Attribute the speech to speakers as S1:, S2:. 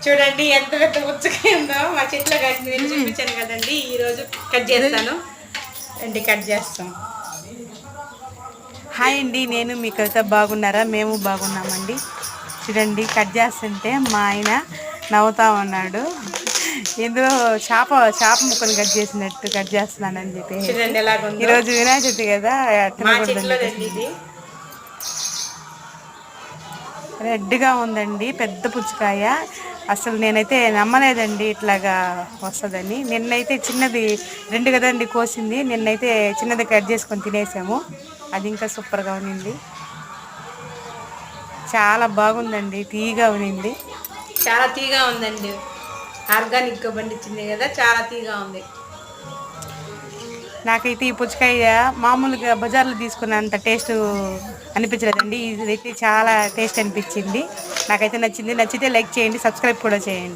S1: చూడండి ఎంత పెద్ద పుచ్చకాయ ఉందో మా చెట్లో కాసింది. నేను చూపించాను కదండి, ఈరోజు కట్ చేస్తాను అండి. కట్ చేస్తాం.
S2: హాయ్ అండి, నేను మీ కవిత. బాగున్నారా? మేము బాగున్నామండి. చూడండి, కట్ చేస్తుంటే మా ఆయన నవ్వుతా ఉన్నాడు. ఇందులో చేప ముక్కను కట్ చేసినట్టు కట్ చేస్తున్నానని చెప్పేసి.
S1: చూడండి ఎలాగుందో.
S2: ఈరోజు వినాయక చవితి కదా,
S1: మా
S2: తినకూడదండి.
S1: చెట్లోదండి ఇది.
S2: రెడ్గా ఉందండి, పెద్ద పుచ్చకాయ. అసలు నేనైతే నమ్మలేదండి ఇట్లాగా వస్తుందని. నిన్నైతే చిన్నది 2 కదండి కోసింది. నిన్నైతే చిన్నది కట్ చేసుకొని తినేసాము. అది ఇంకా సూపర్గా ఉన్నింది. చాలా బాగుందండి, తీయగా ఉన్నింది.
S1: చాలా తీగా ఉందండి. ఆర్గానిక్గా పండించింది కదా, చాలా తీగా ఉంది.
S2: నాకైతే ఈ పుచ్చకాయ మామూలుగా బజార్లో తీసుకున్నంత టేస్ట్ అనిపించలేదండి. ఇదైతే చాలా టేస్ట్ అనిపించింది. నాకైతే నచ్చింది. నచ్చితే లైక్ చేయండి, సబ్స్క్రైబ్ కూడా చేయండి.